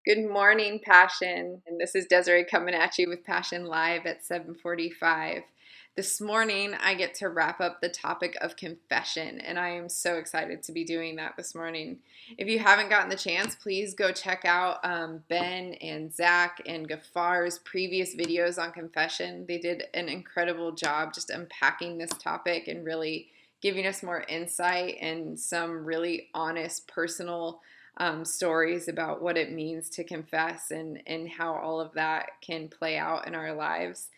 Good morning, Passion. And this is Desiree coming at you with Passion Live at 7:45. This morning, I get to wrap up the topic of confession, and I am so excited to be doing that this morning. If you haven't gotten the chance, please go check out Ben and Zach and Gafar's previous videos on confession. They did an incredible job just unpacking this topic and really giving us more insight and some really honest, personal stories about what it means to confess and how all of that can play out in our lives.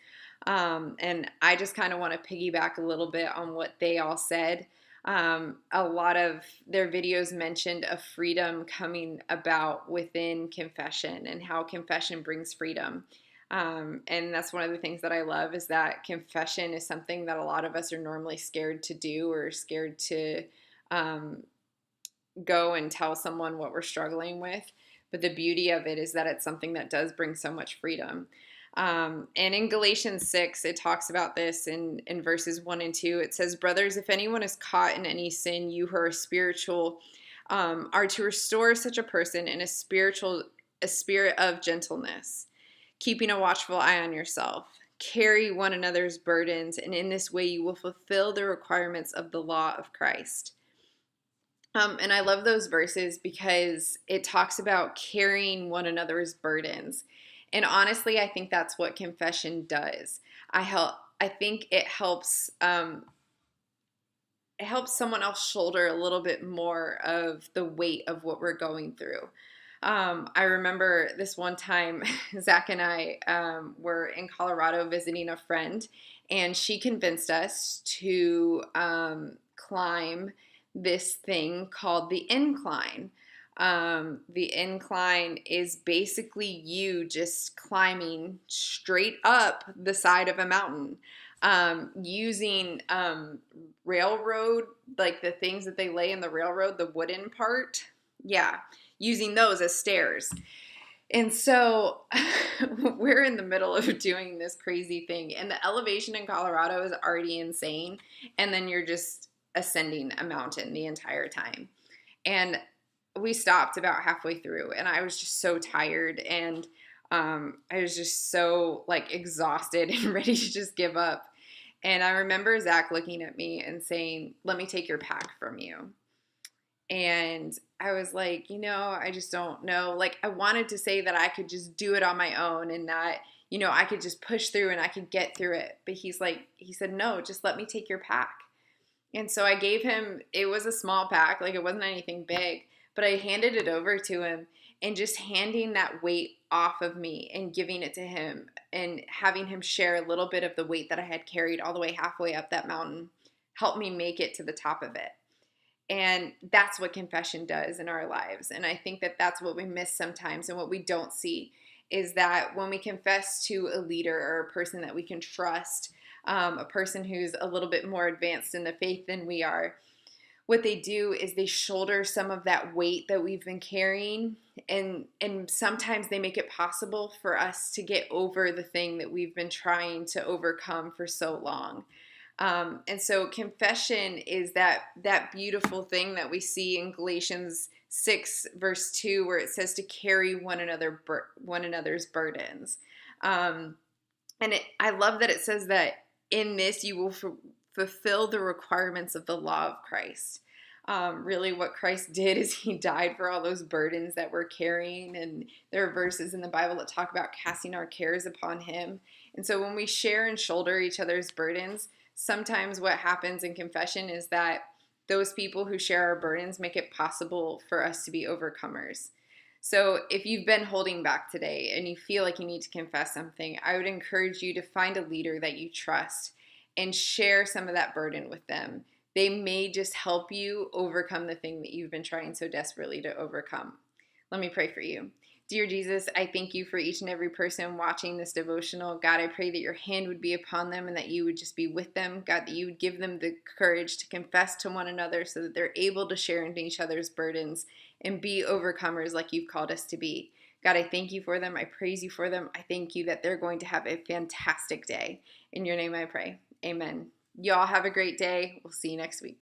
And I just kind of want to piggyback a little bit on what they all said. A lot of their videos mentioned a freedom coming about within confession and how confession brings freedom. And that's one of the things that I love is that confession is something that a lot of us are normally scared to do or scared to go and tell someone what we're struggling with. But the beauty of it is that it's something that does bring so much freedom. And in Galatians 6, it talks about this in verses 1 and 2. It says, "Brothers, if anyone is caught in any sin, you who are spiritual are to restore such a person in a spirit of gentleness, keeping a watchful eye on yourself. Carry one another's burdens, and in this way you will fulfill the requirements of the law of Christ." And I love those verses because it talks about carrying one another's burdens. And honestly, I think that's what confession does. I think it helps someone else shoulder a little bit more of the weight of what we're going through. I remember this one time, Zach and I were in Colorado visiting a friend, and she convinced us to climb this thing called the incline. The incline is basically you just climbing straight up the side of a mountain, using railroad, like the things that they lay in the railroad, the wooden part. Yeah, using those as stairs. And so we're in the middle of doing this crazy thing, and the elevation in Colorado is already insane. And then you're just ascending a mountain the entire time. And we stopped about halfway through, and I was just so tired, and I was just so like exhausted and ready to just give up. And I remember Zach looking at me and saying, "Let me take your pack from you." And I was like, I just don't know. Like, I wanted to say that I could just do it on my own and that, I could just push through and I could get through it. But he said, "No, just let me take your pack." And so I gave him, it was a small pack, like it wasn't anything big, but I handed it over to him, and just handing that weight off of me and giving it to him and having him share a little bit of the weight that I had carried all the way halfway up that mountain helped me make it to the top of it. And that's what confession does in our lives. And I think that that's what we miss sometimes, and what we don't see is that when we confess to a leader or a person that we can trust, a person who's a little bit more advanced in the faith than we are, what they do is they shoulder some of that weight that we've been carrying, and sometimes they make it possible for us to get over the thing that we've been trying to overcome for so long. And so confession is that beautiful thing that we see in Galatians 6 verse 2, where it says to carry one another's burdens. I love that it says that in this you will fulfill the requirements of the law of Christ. Really what Christ did is he died for all those burdens that we're carrying. And there are verses in the Bible that talk about casting our cares upon him. And so when we share and shoulder each other's burdens, sometimes what happens in confession is that those people who share our burdens make it possible for us to be overcomers. So if you've been holding back today and you feel like you need to confess something, I would encourage you to find a leader that you trust and share some of that burden with them. They may just help you overcome the thing that you've been trying so desperately to overcome. Let me pray for you. Dear Jesus, I thank you for each and every person watching this devotional. God, I pray that your hand would be upon them and that you would just be with them. God, that you would give them the courage to confess to one another so that they're able to share in each other's burdens and be overcomers like you've called us to be. God, I thank you for them. I praise you for them. I thank you that they're going to have a fantastic day. In your name I pray. Amen. Y'all have a great day. We'll see you next week.